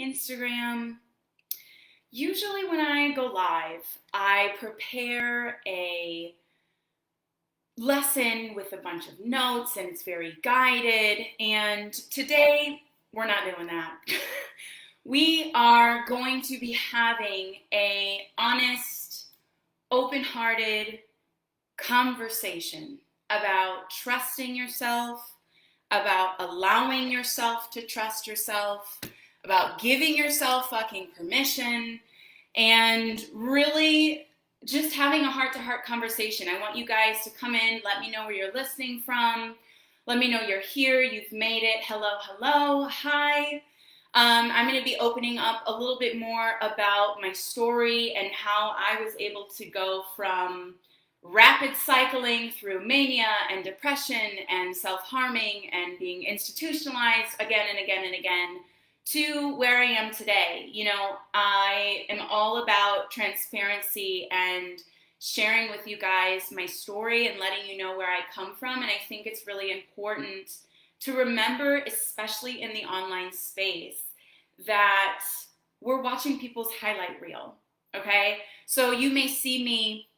Instagram. Usually when I go live, I prepare a lesson with a bunch of notes and it's very guided. And today we're not doing that. We are going to be having a honest, open-hearted conversation about trusting yourself, about allowing yourself to trust yourself, about giving yourself fucking permission, and really just having a heart-to-heart conversation. I want you guys to come in, let me know where you're listening from, let me know you're here, you've made it. Hello, hello, hi. I'm going to be opening up a little bit more about my story and how I was able to go from rapid cycling through mania and depression and self-harming and being institutionalized again and again and again to where I am today. You know, I am all about transparency and sharing with you guys my story and letting you know where I come from. And I think it's really important to remember, especially in the online space, that we're watching people's highlight reel, okay? So you may see me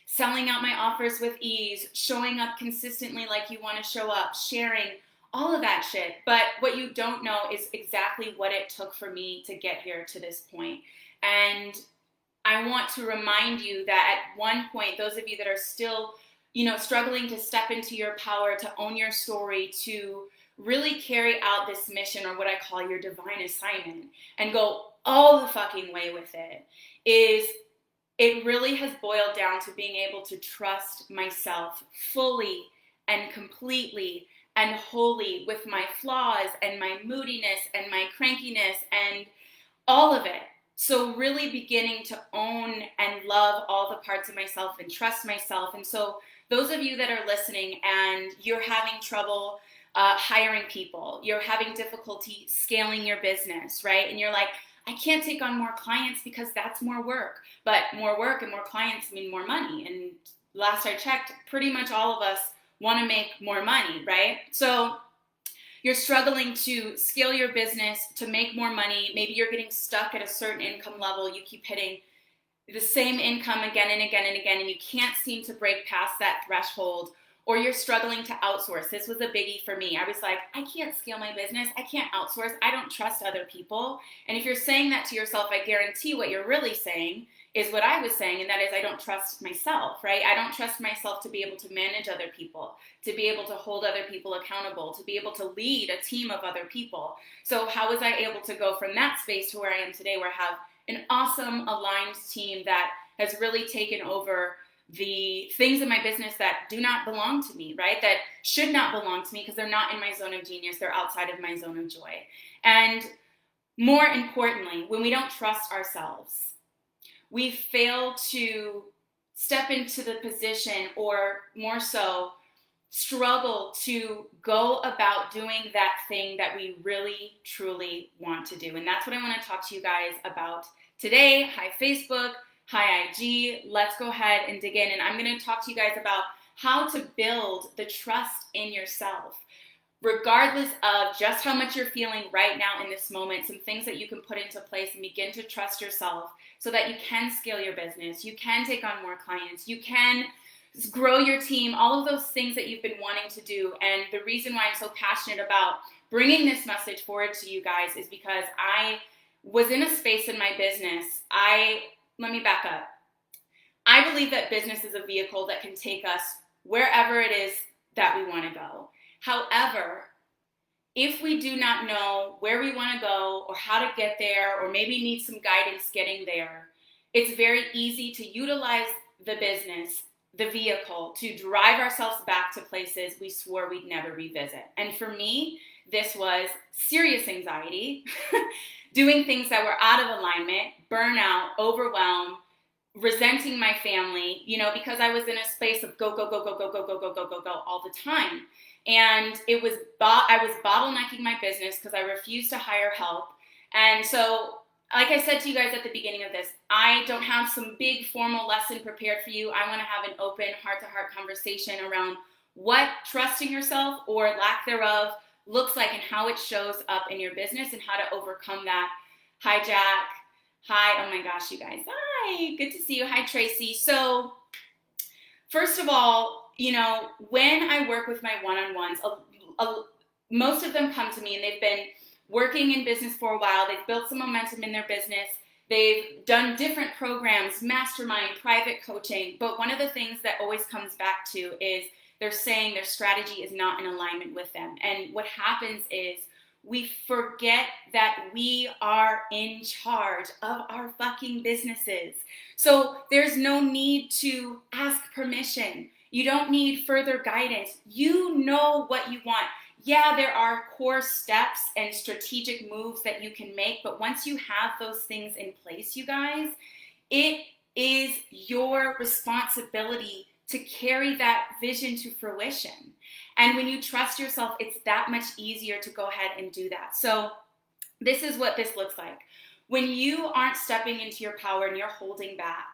selling out my offers with ease, showing up consistently like you want to show up, sharing all of that shit. But what you don't know is exactly what it took for me to get here to this point. And I want to remind you that at one point, those of you that are still, struggling to step into your power, to own your story, to really carry out this mission, or what I call your divine assignment, and go all the fucking way with it really has boiled down to being able to trust myself fully and completely and wholly, with my flaws and my moodiness and my crankiness and all of it. So really beginning to own and love all the parts of myself and trust myself. And so those of you that are listening and you're having trouble hiring people, you're having difficulty scaling your business, right? And you're like, I can't take on more clients because that's more work. But more work and more clients mean more money. And last I checked, pretty much all of us want to make more money, right? So you're struggling to scale your business, to make more money. Maybe you're getting stuck at a certain income level. You keep hitting the same income again and again and again, and you can't seem to break past that threshold. Or you're struggling to outsource. This was a biggie for me. I was like, I can't scale my business. I can't outsource. I don't trust other people. And if you're saying that to yourself, I guarantee what you're really saying is what I was saying, and that is I don't trust myself, right? I don't trust myself to be able to manage other people, to be able to hold other people accountable, to be able to lead a team of other people. So how was I able to go from that space to where I am today, where I have an awesome aligned team that has really taken over the things in my business that do not belong to me, right? That should not belong to me because they're not in my zone of genius. They're outside of my zone of joy. And more importantly, when we don't trust ourselves, we fail to step into the position, or more so, struggle to go about doing that thing that we really, truly want to do. And that's what I want to talk to you guys about today. Hi, Facebook. Hi, IG. Let's go ahead and dig in. And I'm going to talk to you guys about how to build the trust in yourself, regardless of just how much you're feeling right now in this moment, some things that you can put into place and begin to trust yourself so that you can scale your business, you can take on more clients, you can grow your team, all of those things that you've been wanting to do. And the reason why I'm so passionate about bringing this message forward to you guys is because I was in a space in my business. Let me back up. I believe that business is a vehicle that can take us wherever it is that we want to go. However, if we do not know where we want to go or how to get there, or maybe need some guidance getting there, it's very easy to utilize the business, the vehicle, to drive ourselves back to places we swore we'd never revisit. And for me, this was serious anxiety, doing things that were out of alignment, burnout, overwhelm, resenting my family, because I was in a space of go, go, go, go, go, go, go, go, go, go, go all the time. And I was bottlenecking my business because I refused to hire help. And so, like I said to you guys at the beginning of this, I don't have some big formal lesson prepared for you. I want to have an open heart-to-heart conversation around what trusting yourself, or lack thereof, looks like and how it shows up in your business and how to overcome that. Hi, Jack. Hi. Oh my gosh, you guys. Hi. Good to see you. Hi, Tracy. So first of all, you know, when I work with my one-on-ones, most of them come to me and they've been working in business for a while. They've built some momentum in their business. They've done different programs, mastermind, private coaching. But one of the things that always comes back to is they're saying their strategy is not in alignment with them. And what happens is we forget that we are in charge of our fucking businesses. So there's no need to ask permission. You don't need further guidance. You know what you want. Yeah, there are core steps and strategic moves that you can make, but once you have those things in place, you guys, it is your responsibility to carry that vision to fruition. And when you trust yourself, it's that much easier to go ahead and do that. So this is what this looks like. When you aren't stepping into your power and you're holding back,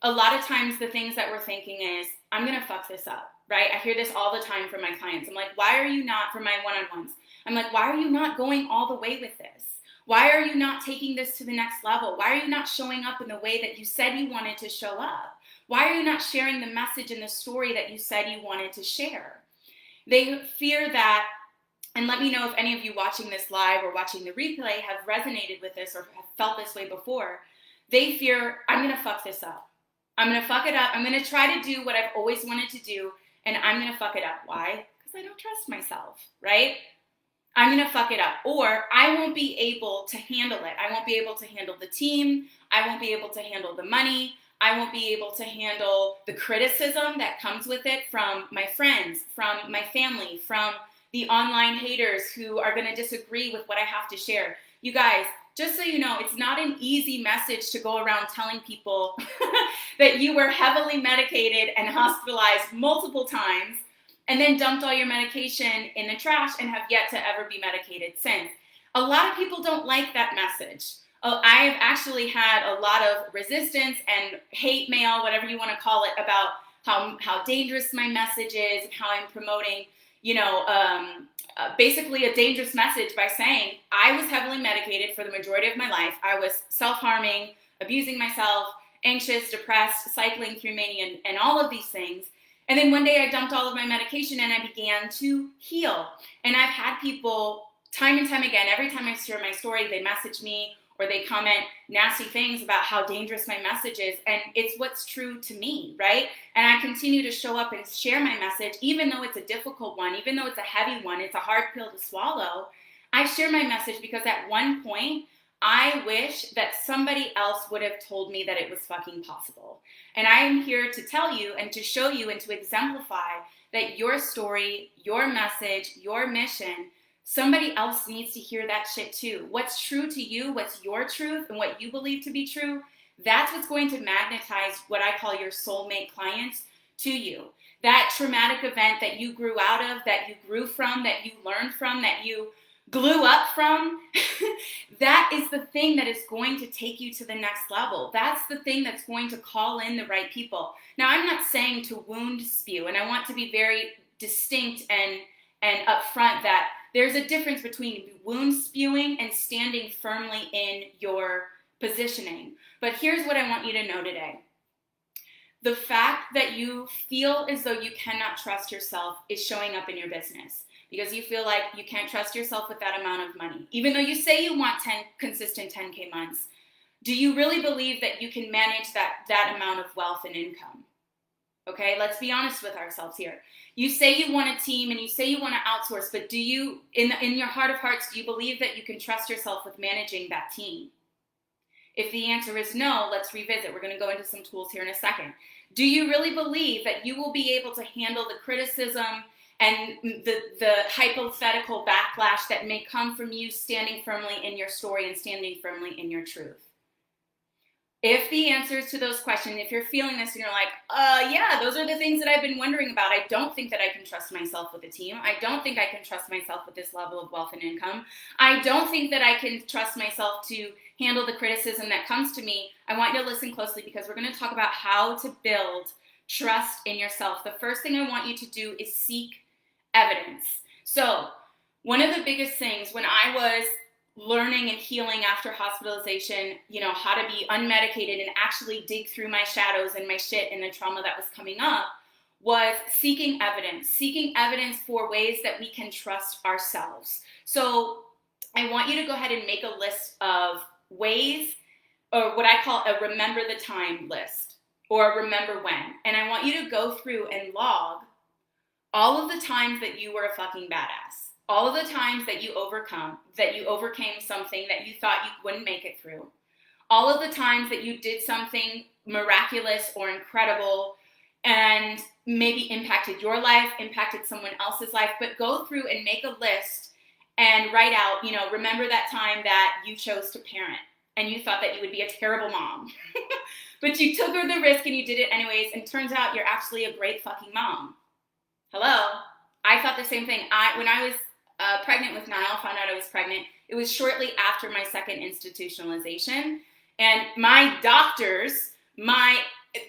a lot of times the things that we're thinking is, I'm going to fuck this up, right? I hear this all the time from my clients. I'm like, why are you not, for my one-on-ones, I'm like, why are you not going all the way with this? Why are you not taking this to the next level? Why are you not showing up in the way that you said you wanted to show up? Why are you not sharing the message and the story that you said you wanted to share? They fear that, and let me know if any of you watching this live or watching the replay have resonated with this or have felt this way before. They fear, I'm going to fuck this up. I'm going to fuck it up. I'm going to try to do what I've always wanted to do, and I'm going to fuck it up. Why? Because I don't trust myself, right? I'm going to fuck it up. Or I won't be able to handle it. I won't be able to handle the team. I won't be able to handle the money. I won't be able to handle the criticism that comes with it from my friends, from my family, from the online haters who are going to disagree with what I have to share. You guys, just so you know, it's not an easy message to go around telling people that you were heavily medicated and hospitalized multiple times and then dumped all your medication in the trash and have yet to ever be medicated since. A lot of people don't like that message. I've actually had a lot of resistance and hate mail, whatever you want to call it, about how dangerous my message is and how I'm promoting, basically a dangerous message by saying I was heavily medicated for the majority of my life. I was self-harming, abusing myself, anxious, depressed, cycling through mania, and all of these things. And then one day I dumped all of my medication and I began to heal. And I've had people time and time again, every time I share my story, they message me or they comment nasty things about how dangerous my message is. And it's what's true to me, right? And I continue to show up and share my message, even though it's a difficult one, even though it's a heavy one, it's a hard pill to swallow. I share my message because at one point, I wish that somebody else would have told me that it was fucking possible. And I am here to tell you and to show you and to exemplify that your story, your message, your mission, somebody else needs to hear that shit too. What's true to you, what's your truth, and what you believe to be true, that's what's going to magnetize what I call your soulmate clients to you. That traumatic event that you grew out of, that you grew from, that you learned from, that you glue up from, that is the thing that is going to take you to the next level. That's the thing that's going to call in the right people. Now, I'm not saying to wound spew, and I want to be very distinct and upfront that there's a difference between wound spewing and standing firmly in your positioning. But here's what I want you to know today. The fact that you feel as though you cannot trust yourself is showing up in your business because you feel like you can't trust yourself with that amount of money. Even though you say you want 10 consistent 10K months, do you really believe that you can manage that amount of wealth and income? Okay, let's be honest with ourselves here. You say you want a team and you say you want to outsource, but do you, in your heart of hearts, do you believe that you can trust yourself with managing that team? If the answer is no, let's revisit. We're going to go into some tools here in a second. Do you really believe that you will be able to handle the criticism and the hypothetical backlash that may come from you standing firmly in your story and standing firmly in your truth? If the answers to those questions, if you're feeling this and you're like, yeah, those are the things that I've been wondering about. I don't think that I can trust myself with a team. I don't think I can trust myself with this level of wealth and income. I don't think that I can trust myself to handle the criticism that comes to me. I want you to listen closely because we're going to talk about how to build trust in yourself. The first thing I want you to do is seek evidence. So one of the biggest things when I was learning and healing after hospitalization, you know, how to be unmedicated and actually dig through my shadows and my shit and the trauma that was coming up, was seeking evidence for ways that we can trust ourselves. So I want you to go ahead and make a list of ways, or what I call a remember the time list, or remember when. And I want you to go through and log all of the times that you were a fucking badass. All of the times that you overcame something that you thought you wouldn't make it through. All of the times that you did something miraculous or incredible and maybe impacted your life, impacted someone else's life, but go through and make a list and write out, you know, remember that time that you chose to parent and you thought that you would be a terrible mom, but you took the risk and you did it anyways, and turns out you're actually a great fucking mom. Hello? I thought the same thing. When I was pregnant with Niall, found out I was pregnant, it was shortly after my second institutionalization, and my doctors,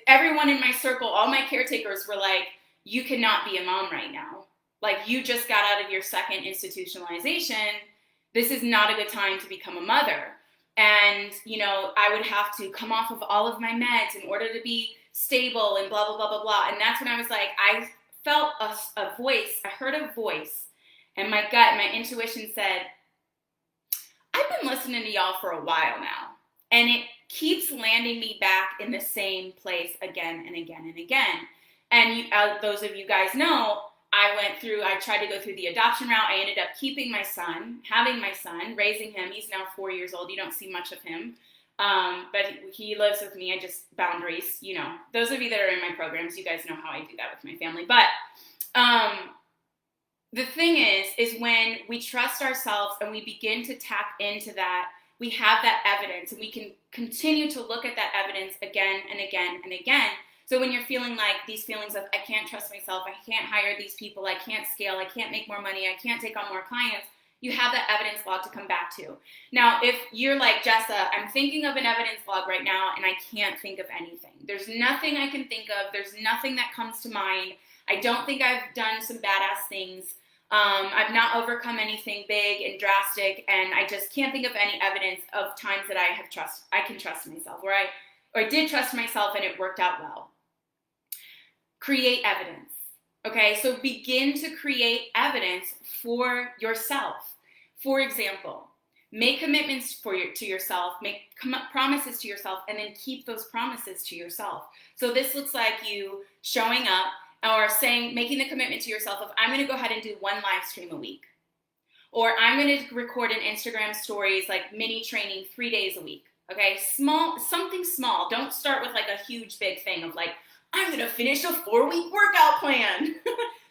everyone in my circle, all my caretakers were like, you cannot be a mom right now. Like, you just got out of your second institutionalization. This is not a good time to become a mother. And, you know, I would have to come off of all of my meds in order to be stable and blah, blah, blah, blah, blah. And that's when I was like, I felt a voice, I heard a voice, and my gut, my intuition said, I've been listening to y'all for a while now. And it keeps landing me back in the same place again and again and again. And those of you guys know, I tried to go through the adoption route. I ended up keeping my son, having my son, raising him. He's now 4 years old. You don't see much of him. But he lives with me. I just, boundaries, you know. Those of you that are in my programs, you guys know how I do that with my family. But the thing is when we trust ourselves and we begin to tap into that, we have that evidence, and we can continue to look at that evidence again and again and again. So when you're feeling like these feelings of, I can't trust myself, I can't hire these people, I can't scale, I can't make more money, I can't take on more clients, you have that evidence log to come back to. Now, if you're like, Jessa, I'm thinking of an evidence log right now and I can't think of anything. There's nothing I can think of. There's nothing that comes to mind. I don't think I've done some badass things. I've not overcome anything big and drastic, and I just can't think of any evidence of times that I can trust myself, or I did trust myself and it worked out well. Create evidence. Okay, so begin to create evidence for yourself. For example, make commitments to yourself, make promises to yourself, and then keep those promises to yourself. So this looks like you showing up or making the commitment to yourself of, I'm going to go ahead and do one live stream a week. Or I'm going to record an Instagram stories, like mini training 3 days a week. Okay, something small. Don't start with like a huge big thing of like, I'm going to finish a 4-week workout plan.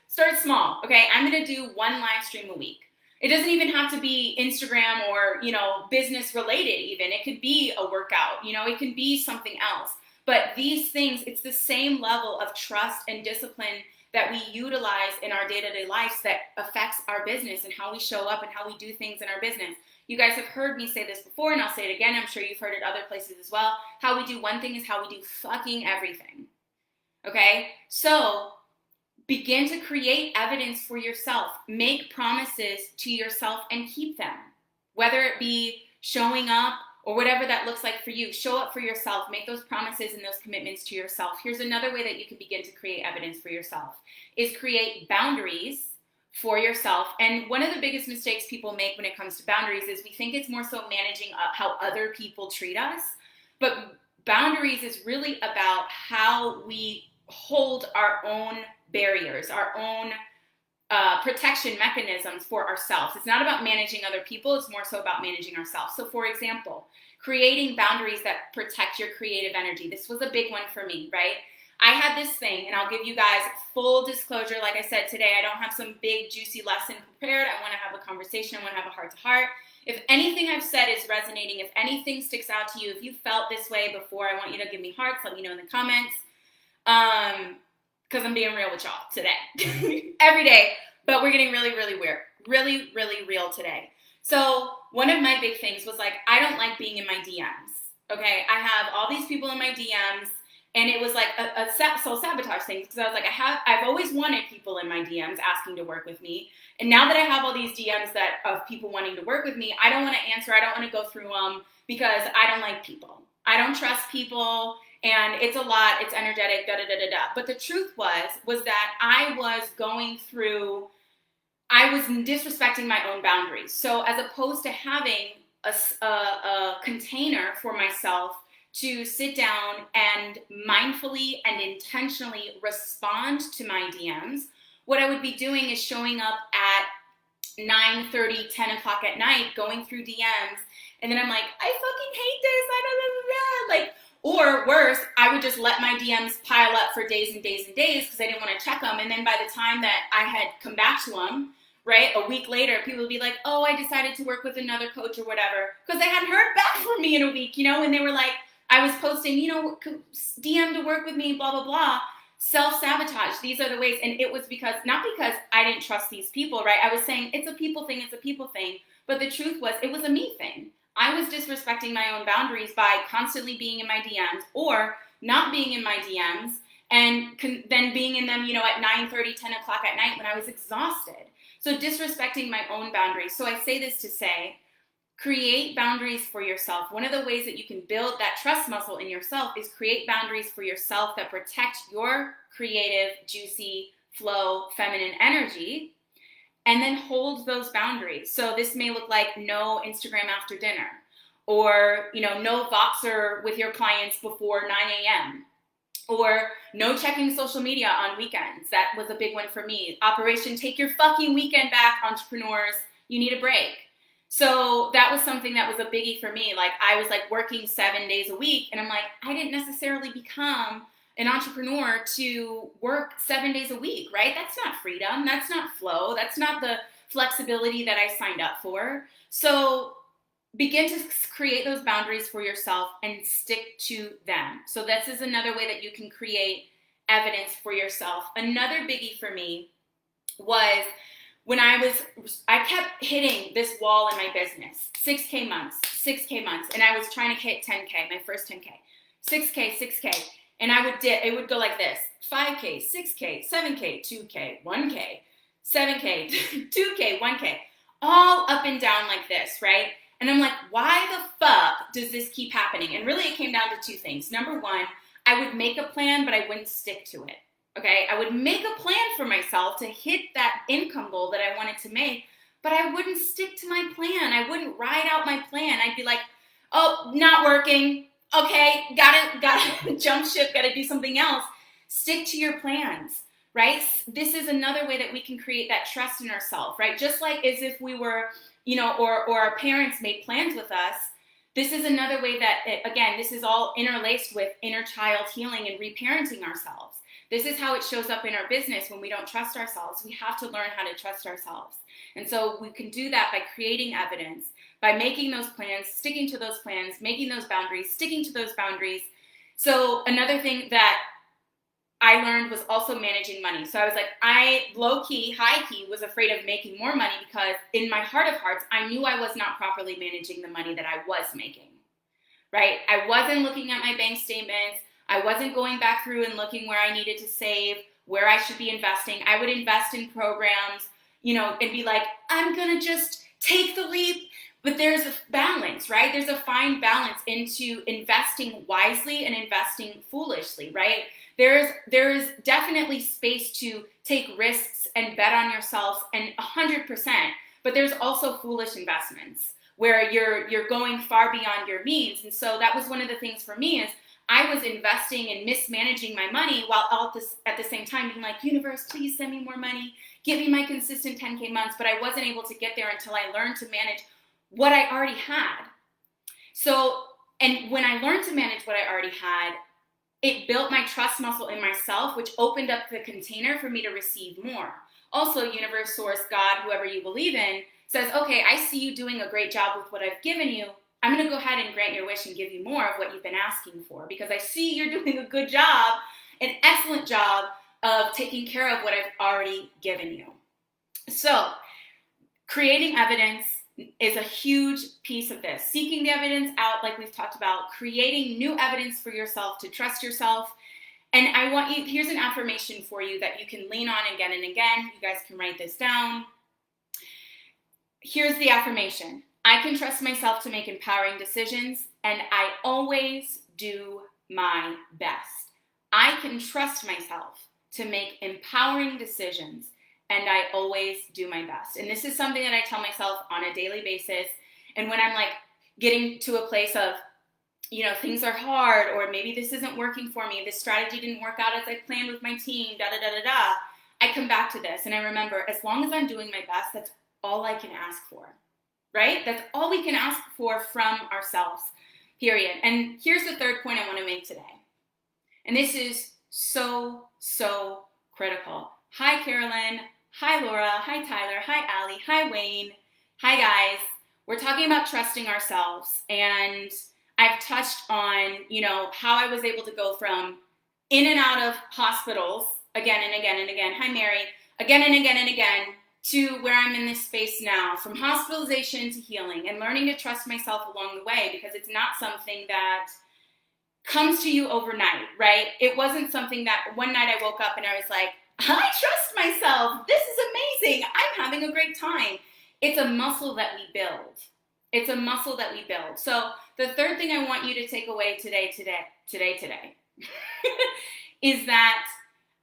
Start small. Okay, I'm going to do one live stream a week. It doesn't even have to be Instagram or, you know, business related even. It could be a workout, you know, it can be something else. But these things, it's the same level of trust and discipline that we utilize in our day-to-day lives that affects our business and how we show up and how we do things in our business. You guys have heard me say this before, and I'll say it again. I'm sure you've heard it other places as well. How we do one thing is how we do fucking everything. Okay? So begin to create evidence for yourself. Make promises to yourself and keep them. Whether it be showing up or whatever that looks like for you, show up for yourself. Make those promises and those commitments to yourself. Here's another way that you can begin to create evidence for yourself, is create boundaries for yourself. And one of the biggest mistakes people make when it comes to boundaries is we think it's more so managing how other people treat us. But boundaries is really about how we hold our own barriers, our own protection mechanisms for ourselves. It's not about managing other people. It's more so about managing ourselves. So for example, creating boundaries that protect your creative energy. This was a big one for me, right? I had this thing, and I'll give you guys full disclosure. Like I said today, I don't have some big juicy lesson prepared. I want to have a conversation. I want to have a heart to heart. If anything I've said is resonating, if anything sticks out to you, if you felt this way before, I want you to give me hearts. Let me know in the comments. Because I'm being real with y'all today. Every day. But we're getting really, really weird. Really, really real today. So one of my big things was like, I don't like being in my DMs. Okay, I have all these people in my DMs, And it was like a self-sabotage thing, because I was like, I've always wanted people in my DMs asking to work with me. And now that I have all these DMs of people wanting to work with me, I don't want to answer. I don't want to go through them because I don't like people. I don't trust people, and it's a lot. It's energetic, da-da-da-da-da. But the truth was that I was disrespecting my own boundaries. So as opposed to having a container for myself to sit down and mindfully and intentionally respond to my DMs, what I would be doing is showing up at 9:30, 10 o'clock at night, going through DMs, and then I'm like, I fucking hate this, like, or worse, I would just let my DMs pile up for days and days and days because I didn't want to check them, and then by the time that I had come back to them, right, a week later, people would be like, oh, I decided to work with another coach or whatever, because they hadn't heard back from me in a week, and they were like, I was posting, DM to work with me, blah, blah, blah. Self-sabotage. These are the ways. And it was not because I didn't trust these people, right? I was saying it's a people thing. But the truth was, it was a me thing. I was disrespecting my own boundaries by constantly being in my DMs or not being in my DMs and then being in them, at 9:30, 10 o'clock at night when I was exhausted. So disrespecting my own boundaries. So I say this to say, create boundaries for yourself. One of the ways that you can build that trust muscle in yourself is create boundaries for yourself that protect your creative, juicy, flow, feminine energy, and then hold those boundaries. So this may look like no Instagram after dinner, or no Voxer with your clients before 9 a.m., or no checking social media on weekends. That was a big one for me. Operation Take Your Fucking Weekend Back, entrepreneurs. You need a break. So that was something that was a biggie for me. Like, I was like working 7 days a week, and I'm like, I didn't necessarily become an entrepreneur to work 7 days a week, right? That's not freedom. That's not flow. That's not the flexibility that I signed up for. So begin to create those boundaries for yourself and stick to them. So this is another way that you can create evidence for yourself. Another biggie for me was when I kept hitting this wall in my business, 6K months, and I was trying to hit 10K, my first 10K, 6K, and it would go like this, 5K, 6K, 7K, 2K, 1K, 7K, 2K, 1K, all up and down like this, right? And I'm like, why the fuck does this keep happening? And really it came down to two things. Number one, I would make a plan, but I wouldn't stick to it. Okay, I would make a plan for myself to hit that income goal that I wanted to make, but I wouldn't stick to my plan. I wouldn't ride out my plan. I'd be like, oh, not working. Okay, gotta jump ship, gotta do something else. Stick to your plans, right? This is another way that we can create that trust in ourselves, right? Just like as if we were, or our parents made plans with us. This is another way that, again, this is all interlaced with inner child healing and reparenting ourselves. This is how it shows up in our business when we don't trust ourselves. We have to learn how to trust ourselves. And so we can do that by creating evidence, by making those plans, sticking to those plans, making those boundaries, sticking to those boundaries. So another thing that I learned was also managing money. So I was like, I low-key, high-key was afraid of making more money because in my heart of hearts, I knew I was not properly managing the money that I was making, right? I wasn't looking at my bank statements. I wasn't going back through and looking where I needed to save, where I should be investing. I would invest in programs, and be like, I'm going to just take the leap. But there's a balance, right? There's a fine balance into investing wisely and investing foolishly, right? There's definitely space to take risks and bet on yourself, and 100%. But there's also foolish investments where you're going far beyond your means. And so that was one of the things for me is I was investing and mismanaging my money while at the same time being like, universe, please send me more money. Give me my consistent 10K months. But I wasn't able to get there until I learned to manage what I already had. So, and when I learned to manage what I already had, it built my trust muscle in myself, which opened up the container for me to receive more. Also, universe, source, God, whoever you believe in, says, okay, I see you doing a great job with what I've given you. I'm going to go ahead and grant your wish and give you more of what you've been asking for, because I see you're doing a good job, an excellent job of taking care of what I've already given you. So, creating evidence is a huge piece of this. Seeking the evidence out, like we've talked about, creating new evidence for yourself to trust yourself, And I want you, here's an affirmation for you that you can lean on again and again. You guys can write this down. Here's the affirmation. I can trust myself to make empowering decisions, and I always do my best. I can trust myself to make empowering decisions, and I always do my best. And this is something that I tell myself on a daily basis. And when I'm like getting to a place of, things are hard, or maybe this isn't working for me, this strategy didn't work out as I planned with my team, I come back to this and I remember, as long as I'm doing my best, that's all I can ask for, right? That's all we can ask for from ourselves, period. And here's the third point I want to make today. And this is so, so critical. Hi, Carolyn. Hi, Laura. Hi, Tyler. Hi, Allie. Hi, Wayne. Hi, guys. We're talking about trusting ourselves. And I've touched on, how I was able to go from in and out of hospitals again and again and again. Hi, Mary. Again and again and again, to where I'm in this space now, from hospitalization to healing, and learning to trust myself along the way, because it's not something that comes to you overnight, right? It wasn't something that one night I woke up and I was like, I trust myself. This is amazing. I'm having a great time. It's a muscle that we build. It's a muscle that we build. So the third thing I want you to take away today, is that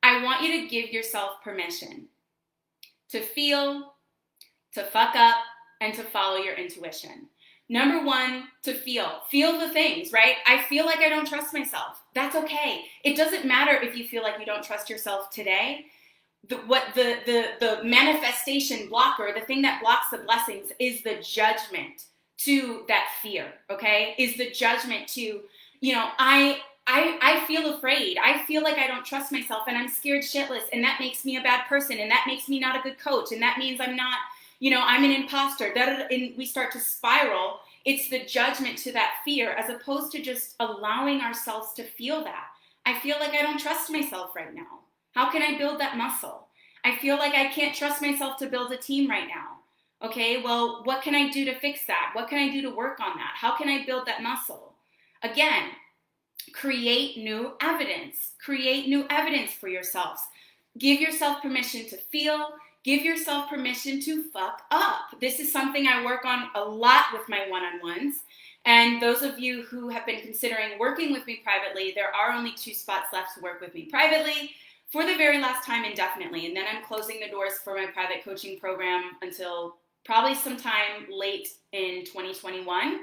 I want you to give yourself permission to feel, to fuck up, and to follow your intuition. Number one, to feel. Feel the things, right? I feel like I don't trust myself. That's okay. It doesn't matter if you feel like you don't trust yourself today. The manifestation blocker, the thing that blocks the blessings, is the judgment to that fear, okay? Is the judgment to, I feel afraid. I feel like I don't trust myself and I'm scared shitless, and that makes me a bad person, and that makes me not a good coach, and that means I'm not, I'm an imposter. And we start to spiral. It's the judgment to that fear, as opposed to just allowing ourselves to feel that. I feel like I don't trust myself right now. How can I build that muscle? I feel like I can't trust myself to build a team right now. Okay, well, what can I do to fix that? What can I do to work on that? How can I build that muscle? Again, create new evidence. Create new evidence for yourselves. Give yourself permission to feel. Give yourself permission to fuck up. This is something I work on a lot with my one-on-ones. And those of you who have been considering working with me privately, there are only 2 spots left to work with me privately for the very last time indefinitely. And then I'm closing the doors for my private coaching program until probably sometime late in 2021.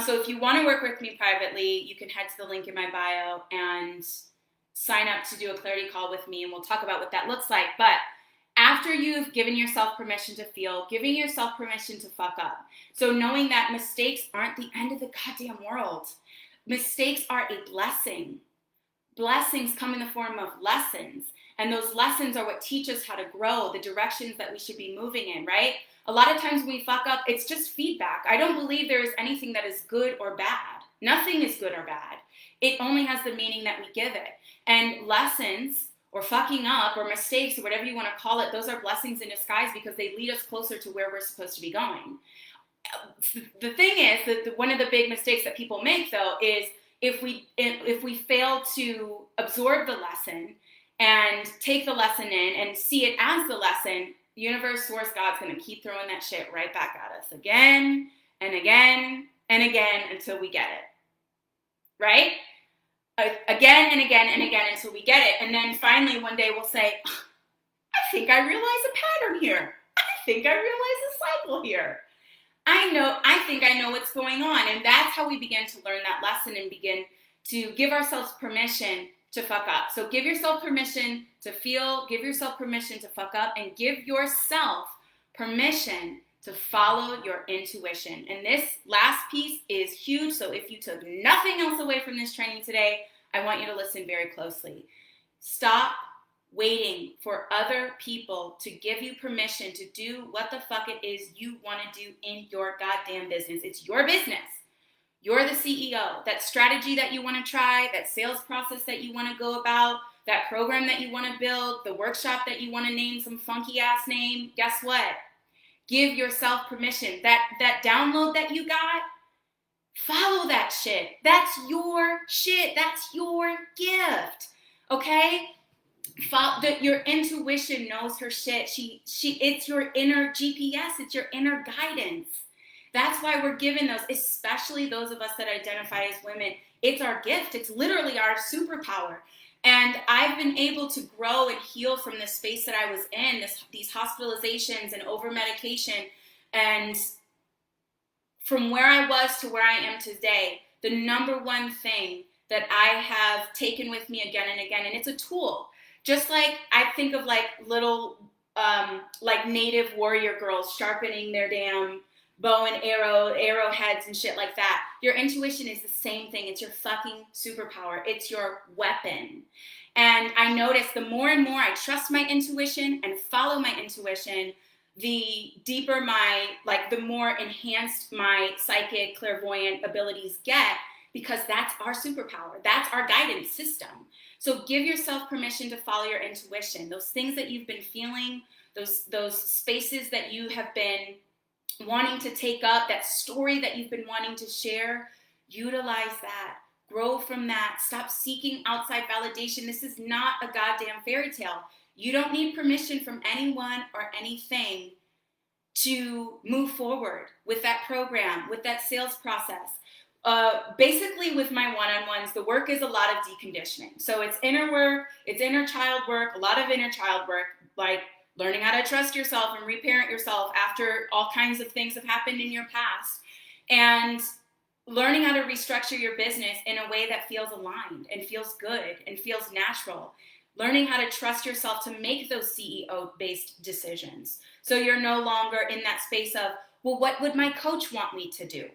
So if you want to work with me privately, you can head to the link in my bio and sign up to do a clarity call with me, and we'll talk about what that looks like. But after you've given yourself permission to feel, giving yourself permission to fuck up. So knowing that mistakes aren't the end of the goddamn world. Mistakes are a blessing. Blessings come in the form of lessons. And those lessons are what teach us how to grow, the directions that we should be moving in, right? A lot of times when we fuck up, it's just feedback. I don't believe there is anything that is good or bad. Nothing is good or bad. It only has the meaning that we give it. And lessons, or fucking up, or mistakes, or whatever you want to call it, those are blessings in disguise, because they lead us closer to where we're supposed to be going. The thing is that one of the big mistakes that people make, though, is if we fail to absorb the lesson and take the lesson in and see it as the lesson, universe, source, God's going to keep throwing that shit right back at us again and again and again until we get it, right? Again and again and again until we get it. And then finally one day we'll say, I think I realize a pattern here. I think I realize a cycle here. I think I know what's going on. And that's how we begin to learn that lesson and begin to give ourselves permission to fuck up. So give yourself permission to feel, give yourself permission to fuck up, and give yourself permission to follow your intuition. And this last piece is huge. So if you took nothing else away from this training today, I want you to listen very closely. Stop waiting for other people to give you permission to do what the fuck it is you want to do in your goddamn business. It's your business. You're the CEO. That strategy that you want to try, that sales process that you want to go about, that program that you want to build, the workshop that you want to name some funky ass name, guess what? Give yourself permission. That download that you got, follow that shit. That's your shit. That's your gift. Okay? Your intuition knows her shit. It's your inner GPS. It's your inner guidance. That's why we're given those, especially those of us that identify as women. It's our gift. It's literally our superpower. And I've been able to grow and heal from the space that I was in, these hospitalizations and over medication. And from where I was to where I am today, the number one thing that I have taken with me again and again, and it's a tool. Just like I think of like little like native warrior girls sharpening their damn bow and arrowheads and shit like that. Your intuition is the same thing. It's your fucking superpower. It's your weapon. And I notice the more and more I trust my intuition and follow my intuition, the deeper the more enhanced my psychic clairvoyant abilities get, because that's our superpower. That's our guidance system. So give yourself permission to follow your intuition. Those things that you've been feeling, those spaces that you have been wanting to take up, that story that you've been wanting to share, utilize that. Grow from that. Stop seeking outside validation. This is not a goddamn fairy tale. You don't need permission from anyone or anything to move forward with that program, with that sales process. Basically with my one-on-ones, the work is a lot of deconditioning. So it's inner work, it's inner child work, a lot of inner child work, like learning how to trust yourself and reparent yourself after all kinds of things have happened in your past, and learning how to restructure your business in a way that feels aligned and feels good and feels natural. Learning how to trust yourself to make those CEO-based decisions. So you're no longer in that space of, well, what would my coach want me to do?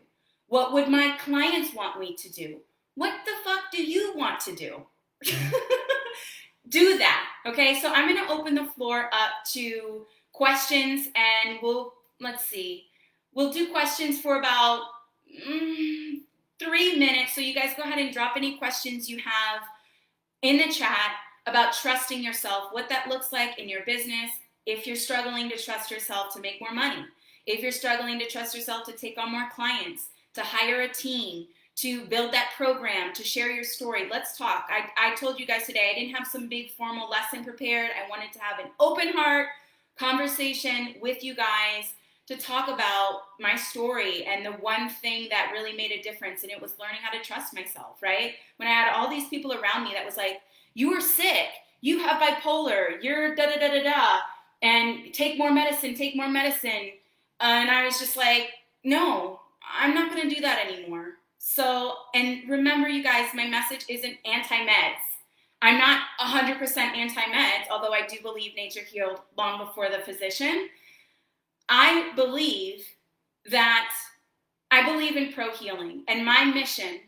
What would my clients want me to do? What the fuck do you want to do? Do that, okay? So I'm going to open the floor up to questions, and we'll do questions for about 3 minutes. So you guys go ahead and drop any questions you have in the chat about trusting yourself, what that looks like in your business, if you're struggling to trust yourself to make more money, if you're struggling to trust yourself to take on more clients, to hire a team, to build that program, to share your story. Let's talk. I told you guys today I didn't have some big formal lesson prepared. I wanted to have an open heart conversation with you guys to talk about my story and the one thing that really made a difference, and it was learning how to trust myself, right? When I had all these people around me that was like, you are sick, you have bipolar, you're da-da-da-da-da, and take more medicine. And I was just like, no, I'm not going to do that anymore. So, and remember, you guys, my message isn't anti-meds. I'm not 100% anti-meds, although I do believe nature healed long before the physician. I believe in pro-healing, and my mission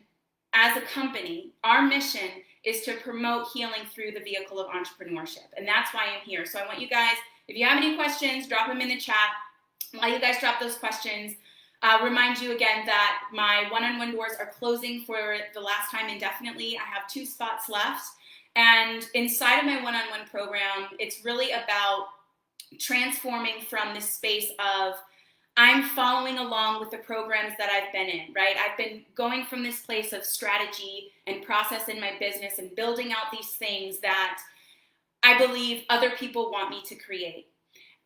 as a company, our mission is to promote healing through the vehicle of entrepreneurship. And that's why I'm here. So I want you guys, if you have any questions, drop them in the chat. While you guys drop those questions, remind you again that my one-on-one doors are closing for the last time indefinitely. I have 2 spots left. And inside of my one-on-one program, it's really about transforming from this space of I'm following along with the programs that I've been in, right? I've been going from this place of strategy and process in my business and building out these things that I believe other people want me to create.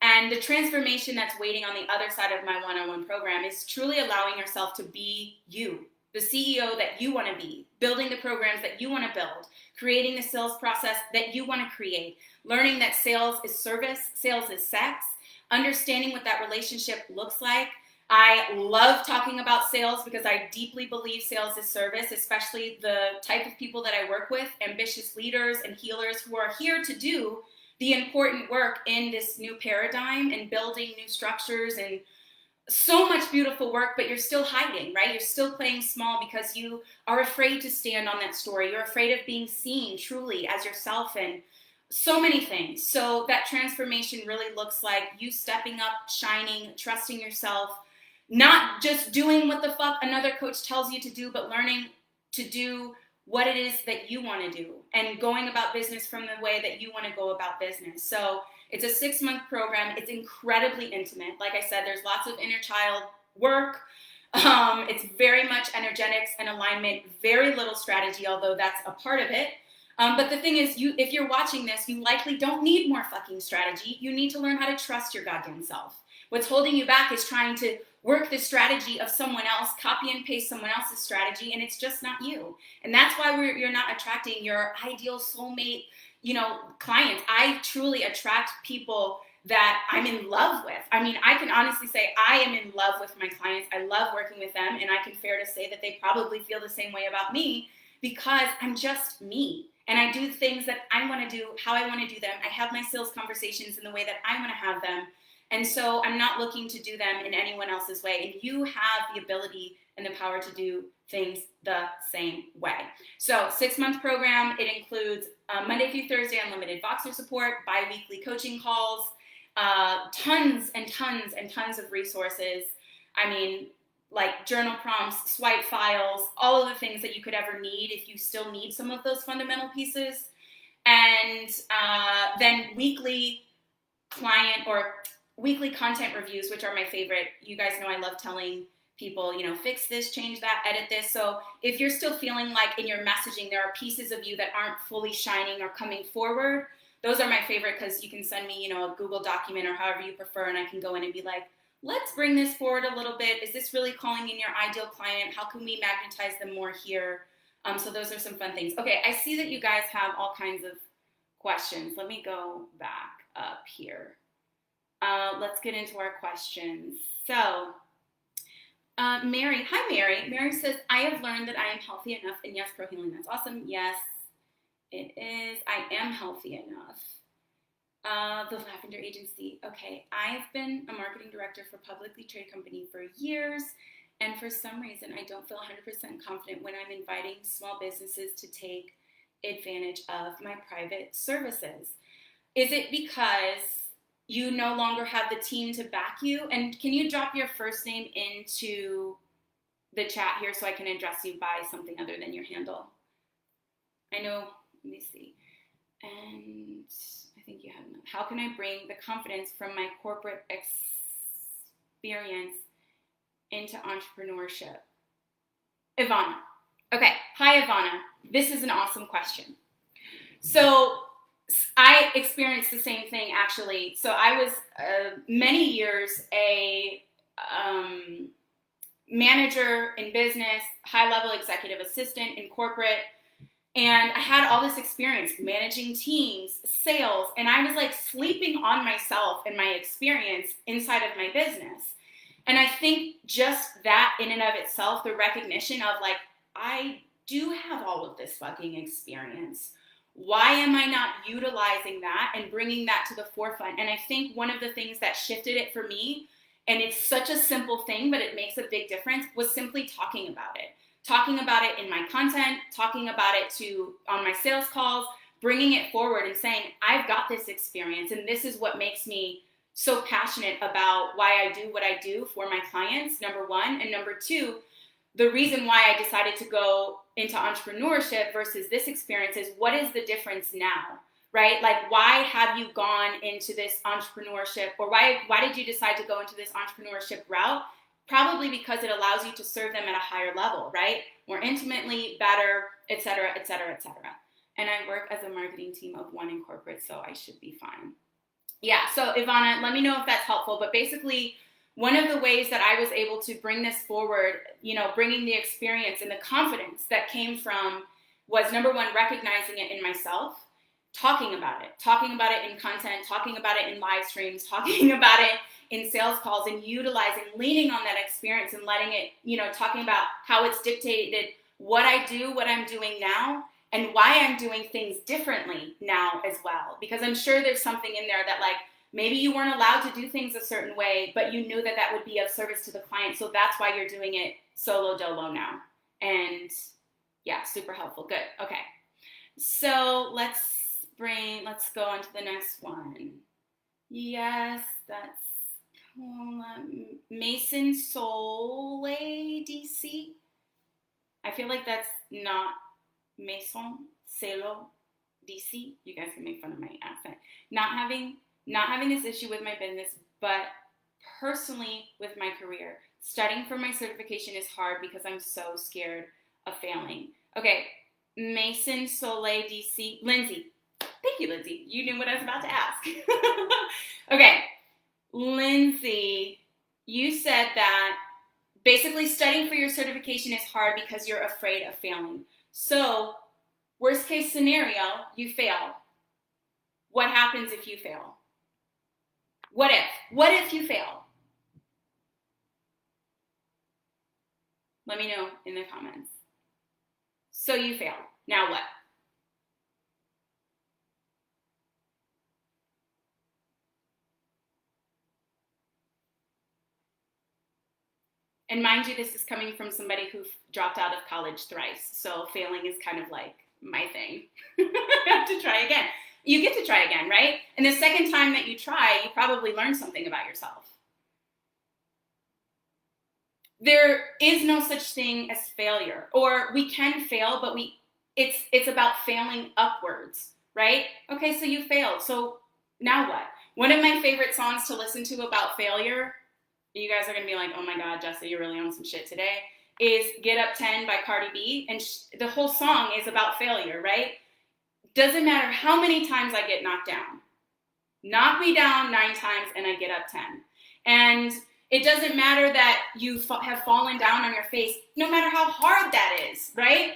And the transformation that's waiting on the other side of my one-on-one program is truly allowing yourself to be you, the CEO that you want to be, building the programs that you want to build, creating the sales process that you want to create, learning that sales is service, sales is sex, understanding what that relationship looks like. I love talking about sales because I deeply believe sales is service, especially the type of people that I work with, ambitious leaders and healers who are here to do the important work in this new paradigm and building new structures and so much beautiful work, but you're still hiding, right? You're still playing small because you are afraid to stand on that story. You're afraid of being seen truly as yourself and so many things. So that transformation really looks like you stepping up, shining, trusting yourself, not just doing what the fuck another coach tells you to do, but learning to do what it is that you want to do and going about business from the way that you want to go about business. So it's a 6-month program. It's incredibly intimate. Like I said, there's lots of inner child work. It's very much energetics and alignment, very little strategy, although that's a part of it. But the thing is, if you're watching this, you likely don't need more fucking strategy. You need to learn how to trust your goddamn self. What's holding you back is trying to work the strategy of someone else, copy and paste someone else's strategy, and it's just not you. And that's why you're not attracting your ideal soulmate, clients. I truly attract people that I'm in love with. I mean, I can honestly say I am in love with my clients. I love working with them, and I can fair to say that they probably feel the same way about me because I'm just me. And I do things that I want to do, how I want to do them. I have my sales conversations in the way that I want to have them. And so I'm not looking to do them in anyone else's way. And you have the ability and the power to do things the same way. So 6-month program, it includes Monday through Thursday unlimited Voxer support, bi-weekly coaching calls, tons and tons and tons of resources. I mean, like journal prompts, swipe files, all of the things that you could ever need if you still need some of those fundamental pieces. And then weekly content reviews, which are my favorite. You guys know I love telling people, fix this, change that, edit this. So if you're still feeling like in your messaging there are pieces of you that aren't fully shining or coming forward, those are my favorite because you can send me, a Google document or however you prefer, and I can go in and be like, let's bring this forward a little bit. Is this really calling in your ideal client? How can we magnetize them more here? So those are some fun things. Okay, I see that you guys have all kinds of questions. Let me go back up here. Let's get into our questions. So, Mary, hi Mary. Mary says, I have learned that I am healthy enough, and yes, Pro Healing, that's awesome. Yes, it is. I am healthy enough. The Lavender Agency. Okay, I've been a marketing director for a publicly traded company for years, and for some reason, I don't feel 100% confident when I'm inviting small businesses to take advantage of my private services. Is it because you no longer have the team to back you? And can you drop your first name into the chat here so I can address you by something other than your handle? I know, let me see. And I think you have enough. How can I bring the confidence from my corporate experience into entrepreneurship? Ivana. Okay, hi Ivana. This is an awesome question. So I experienced the same thing actually. So I was many years a manager in business, high-level executive assistant in corporate, and I had all this experience managing teams, sales, and I was like sleeping on myself and my experience inside of my business. And I think just that in and of itself, the recognition of like, I do have all of this fucking experience. Why am I not utilizing that and bringing that to the forefront? And I think one of the things that shifted it for me, and it's such a simple thing, but it makes a big difference, was simply talking about it. Talking about it in my content, talking about it on my sales calls, bringing it forward and saying, I've got this experience and this is what makes me so passionate about why I do what I do for my clients, number one. And number two, the reason why I decided to go into entrepreneurship versus this experience is, what is the difference now, right? Like, why have you gone into this entrepreneurship, or why did you decide to go into this entrepreneurship route? Probably because it allows you to serve them at a higher level, right? More intimately, better, et cetera, et cetera, et cetera. And I work as a marketing team of one in corporate, so I should be fine. Yeah, so Ivana, let me know if that's helpful. But basically, one of the ways that I was able to bring this forward, bringing the experience and the confidence that came from was, number one, recognizing it in myself, talking about it in content, talking about it in live streams, talking about it in sales calls, and utilizing, leaning on that experience and letting it, talking about how it's dictated what I do, what I'm doing now, and why I'm doing things differently now as well. Because I'm sure there's something in there that, like, maybe you weren't allowed to do things a certain way, but you knew that that would be of service to the client. So that's why you're doing it solo dolo now. And yeah, super helpful. Good. Okay. So let's go on to the next one. Yes, that's Mason Soule DC. I feel like that's not Maison Selo DC. You guys can make fun of my accent. Not having this issue with my business, but personally with my career. Studying for my certification is hard because I'm so scared of failing. Okay, Mason Soleil DC. Lindsay. Thank you, Lindsay. You knew what I was about to ask. Okay. Lindsay, you said that basically studying for your certification is hard because you're afraid of failing. So, worst case scenario, you fail. What happens if you fail? What if? What if you fail? Let me know in the comments. So you fail. Now what? And mind you, this is coming from somebody who dropped out of college thrice. So failing is kind of like my thing. I have to try again. You get to try again, right? And the second time that you try, you probably learn something about yourself. There is no such thing as failure. Or we can fail, but it's about failing upwards, right? Okay, so you failed. So now what? One of my favorite songs to listen to about failure, you guys are going to be like, oh my God, Jessa, you're really on some shit today, is Get Up 10 by Cardi B. And the whole song is about failure, right? Doesn't matter how many times I get knocked down. Knock me down 9 times and I get up 10. And it doesn't matter that you have fallen down on your face, no matter how hard that is, right?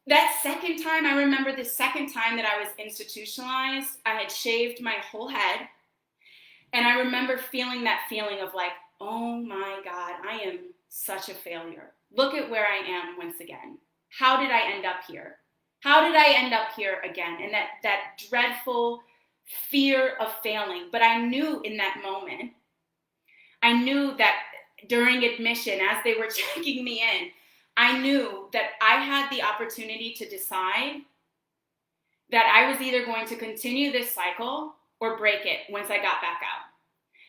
That second time, I remember the second time that I was institutionalized, I had shaved my whole head. And I remember feeling that feeling of like, oh my God, I am such a failure. Look at where I am once again. How did I end up here? How did I end up here again? And that dreadful fear of failing. But I knew in that moment, I knew that during admission, as they were checking me in, I knew that I had the opportunity to decide that I was either going to continue this cycle or break it once I got back out.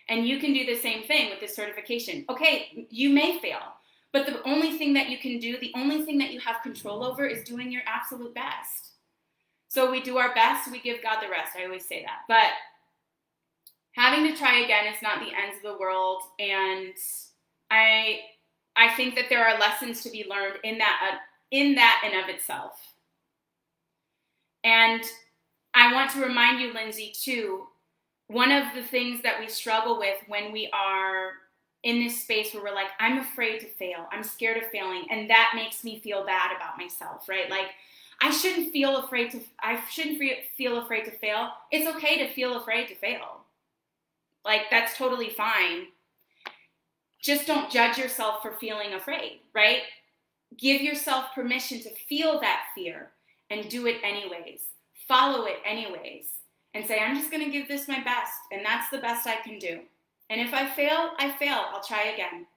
And you can do the same thing with this certification. Okay, you may fail, but the only thing that you can do, the only thing that you have control over is doing your absolute best. So we do our best, we give God the rest. I always say that. But having to try again is not the ends of the world. And I think that there are lessons to be learned in that and of itself. And I want to remind you, Lindsay, too, one of the things that we struggle with when we are in this space where we're like, I'm afraid to fail. I'm scared of failing. And that makes me feel bad about myself, right? Like, I shouldn't feel afraid to fail. It's okay to feel afraid to fail. Like, that's totally fine. Just don't judge yourself for feeling afraid, right? Give yourself permission to feel that fear and do it anyways. Follow it anyways. And say, I'm just going to give this my best. And that's the best I can do. And if I fail, I fail. I'll try again.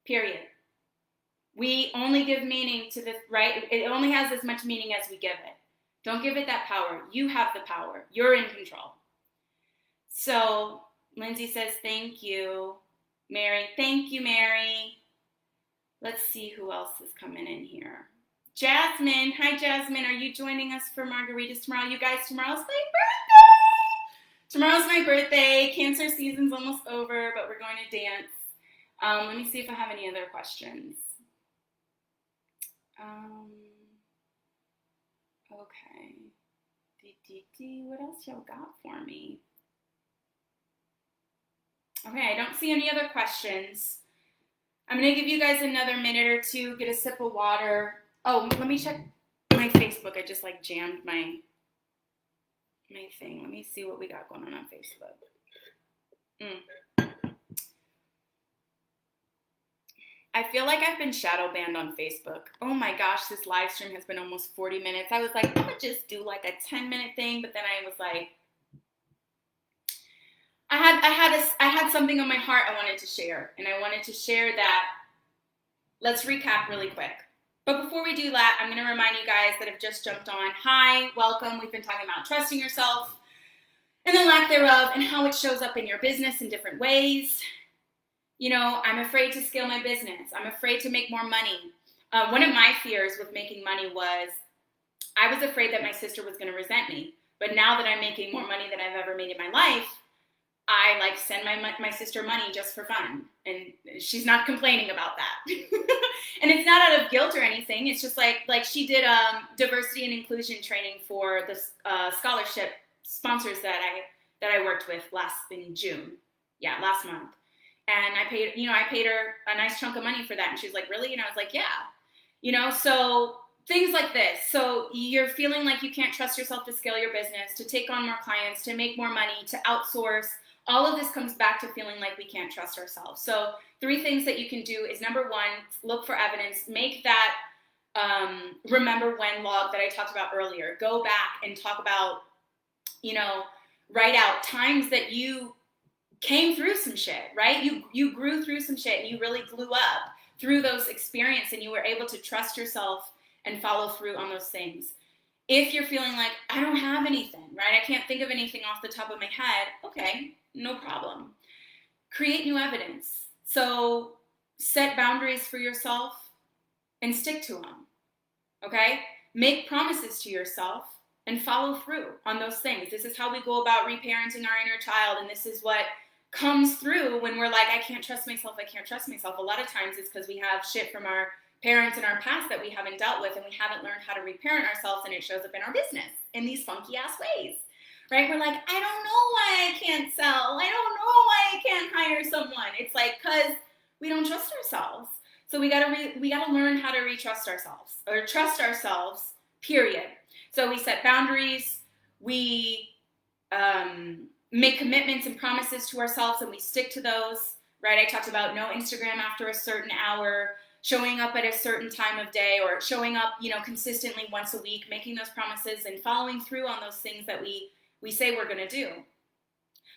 Period. We only give meaning to this, right? It only has as much meaning as we give it. Don't give it that power. You have the power. You're in control. So Lindsay says, thank you. Mary, thank you, Mary. Let's see who else is coming in here. Jasmine. Hi, Jasmine. Are you joining us for margaritas tomorrow? You guys, tomorrow's my birthday. Tomorrow's my birthday. Cancer season's almost over, but we're going to dance. Let me see if I have any other questions. Okay. What else y'all got for me? Okay, I don't see any other questions. I'm going to give you guys another minute or two, get a sip of water. Oh, let me check my Facebook. I just jammed my thing. Let me see what we got going on Facebook. I feel like I've been shadow banned on Facebook. Oh my gosh, this live stream has been almost 40 minutes. I was like, I'm going to just do a 10-minute thing, but then I was like, I had something on my heart I wanted to share, and I wanted to share that. Let's recap really quick. But before we do that, I'm going to remind you guys that have just jumped on. Hi, welcome. We've been talking about trusting yourself and the lack thereof and how it shows up in your business in different ways. You know, I'm afraid to scale my business. I'm afraid to make more money. One of my fears with making money was I was afraid that my sister was going to resent me. But now that I'm making more money than I've ever made in my life, I like send my sister money just for fun, and she's not complaining about that. And it's not out of guilt or anything. It's just like she did diversity and inclusion training for the scholarship sponsors that I worked with last month. And I paid her a nice chunk of money for that, and she was like, "Really?" And I was like, "Yeah." So things like this. So you're feeling like you can't trust yourself to scale your business, to take on more clients, to make more money, to outsource. All of this comes back to feeling like we can't trust ourselves. So 3 things that you can do is, number 1, look for evidence. Make that remember when log that I talked about earlier. Go back and talk about, write out times that you came through some shit, right? You grew through some shit, and you really blew up through those experiences, and you were able to trust yourself and follow through on those things. If you're feeling like, I don't have anything, right? I can't think of anything off the top of my head. Okay, no problem. Create new evidence. So set boundaries for yourself and stick to them, okay? Make promises to yourself and follow through on those things. This is how we go about reparenting our inner child, and this is what comes through when we're like, I can't trust myself. A lot of times it's because we have shit from our parents in our past that we haven't dealt with, and we haven't learned how to reparent ourselves, and it shows up in our business in these funky ass ways, right? We're like, I don't know why I can't sell. I don't know why I can't hire someone. It's like, because we don't trust ourselves. So we gotta learn how to trust ourselves, period. So we set boundaries, we make commitments and promises to ourselves, and we stick to those, right? I talked about no Instagram after a certain hour, showing up at a certain time of day, or showing up, consistently once a week, making those promises and following through on those things that we say we're going to do.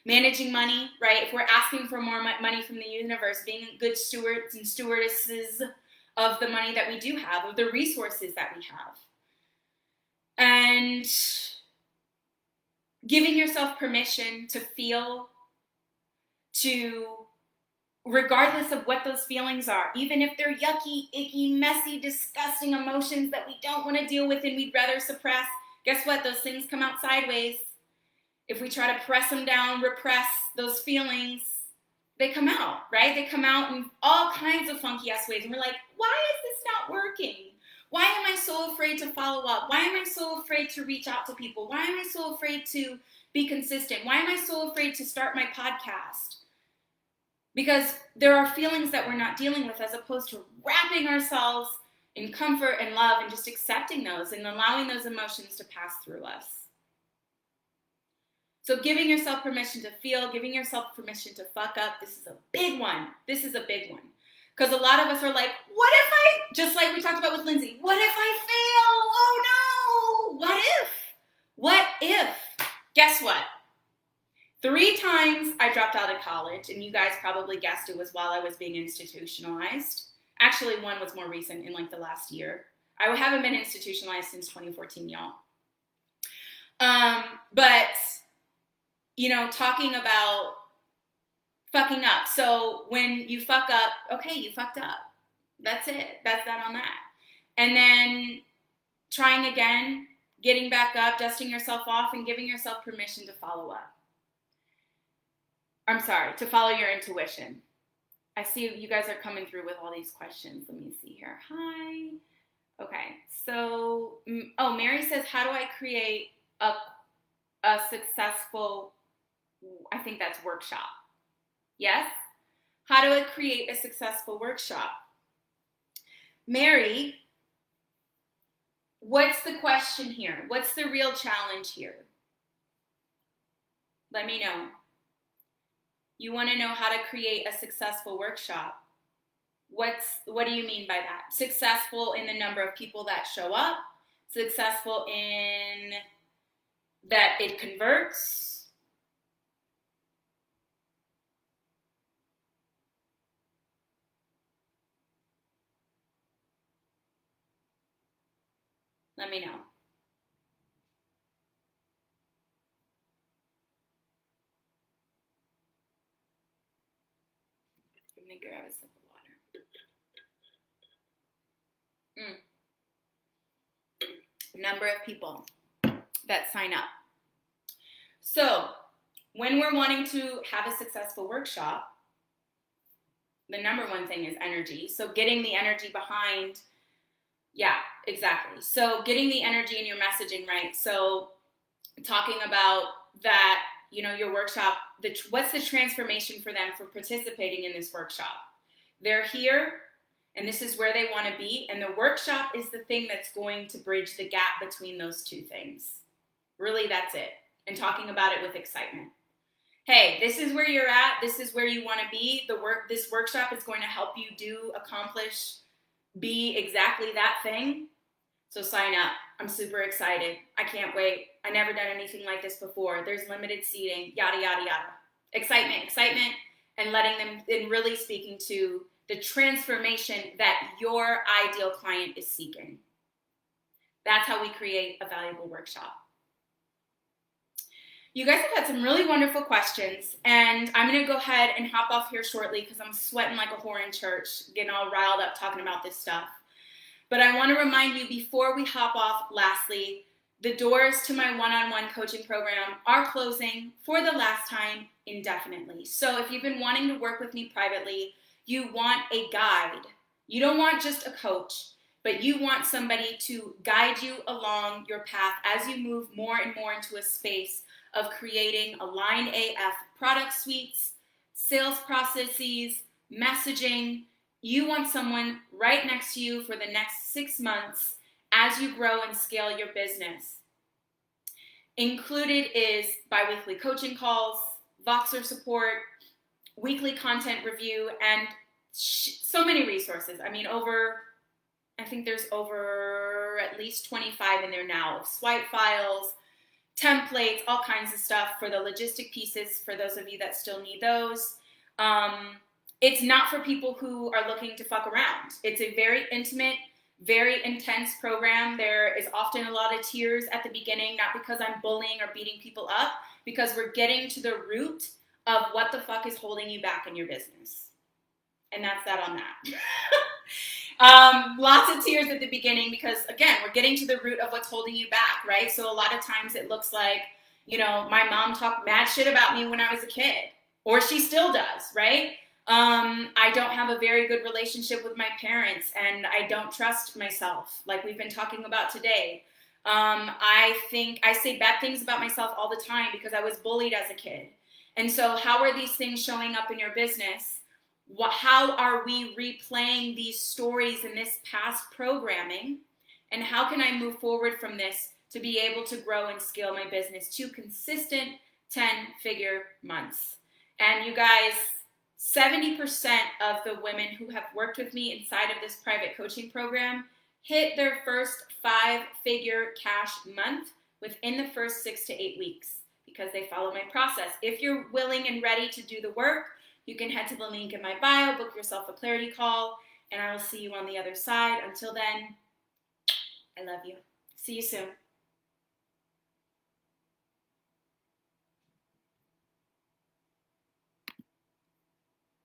Managing money, right? If we're asking for more money from the universe, being good stewards and stewardesses of the money that we do have, of the resources that we have. And giving yourself permission to feel, regardless of what those feelings are, even if they're yucky, icky, messy, disgusting emotions that we don't want to deal with and we'd rather suppress, guess what? Those things come out sideways. If we try to press them down, repress those feelings, they come out, right? They come out in all kinds of funky ass ways. And we're like, why is this not working? Why am I so afraid to follow up? Why am I so afraid to reach out to people? Why am I so afraid to be consistent? Why am I so afraid to start my podcast? Because there are feelings that we're not dealing with, as opposed to wrapping ourselves in comfort and love and just accepting those and allowing those emotions to pass through us. So giving yourself permission to feel, giving yourself permission to fuck up, this is a big one. Because a lot of us are like, what if just like we talked about with Lindsay, what if I fail? Oh no, what if? Guess what? 3 times I dropped out of college, and you guys probably guessed it was while I was being institutionalized. Actually, one was more recent, in like the last year. I haven't been institutionalized since 2014, y'all. But, talking about fucking up. So when you fuck up, okay, you fucked up. That's it. That's that on that. And then trying again, getting back up, dusting yourself off, and giving yourself permission to follow up. To follow your intuition. I see you guys are coming through with all these questions. Let me see here. Hi. Okay. So, Mary says, how do I create a successful, I think that's workshop. Yes? How do I create a successful workshop? Mary, what's the question here? What's the real challenge here? Let me know. You want to know how to create a successful workshop. What do you mean by that? Successful in the number of people that show up? Successful in that it converts? Let me know. Let me grab a sip of water. Number of people that sign up. So when we're wanting to have a successful workshop, the number one thing is energy. So getting the energy behind, yeah, exactly. So getting the energy in your messaging right. So talking about that, you know, your workshop, what's the transformation for them for participating in this workshop? They're here, and this is where they want to be, and the workshop is the thing that's going to bridge the gap between those two things. Really, that's it. And talking about it with excitement. Hey, this is where you're at. This is where you want to be. This workshop is going to help you accomplish, be exactly that thing. So sign up. I'm super excited. I can't wait. I never done anything like this before. There's limited seating, yada, yada, yada. Excitement, and letting them, and really speaking to the transformation that your ideal client is seeking. That's how we create a valuable workshop. You guys have had some really wonderful questions, and I'm going to go ahead and hop off here shortly because I'm sweating like a whore in church, getting all riled up talking about this stuff. But I want to remind you before we hop off, lastly, the doors to my one-on-one coaching program are closing for the last time indefinitely. So if you've been wanting to work with me privately, you want a guide. You don't want just a coach, but you want somebody to guide you along your path as you move more and more into a space of creating aligned AF product suites, sales processes, messaging. You want someone right next to you for the next 6 months as you grow and scale your business. Included is bi-weekly coaching calls, Voxer support, weekly content review, and so many resources. I mean, I think there's over at least 25 in there now of swipe files, templates, all kinds of stuff for the logistic pieces for those of you that still need those. It's not for people who are looking to fuck around. It's a very intimate, very intense program. There is often a lot of tears at the beginning, not because I'm bullying or beating people up, because we're getting to the root of what the fuck is holding you back in your business. And that's that on that. Lots of tears at the beginning because, again, we're getting to the root of what's holding you back, right? So a lot of times it looks like, you know, my mom talked mad shit about me when I was a kid, or she still does, right? I don't have a very good relationship with my parents, and I don't trust myself, like we've been talking about today. I think I say bad things about myself all the time because I was bullied as a kid. And so how are these things showing up in your business? How are we replaying these stories in this past programming? And how can I move forward from this to be able to grow and scale my business to consistent 10-figure months? And you guys, 70% of the women who have worked with me inside of this private coaching program hit their first 5-figure cash month within the first 6 to 8 weeks because they follow my process. If you're willing and ready to do the work, you can head to the link in my bio, book yourself a clarity call, and I will see you on the other side. Until then, I love you. See you soon.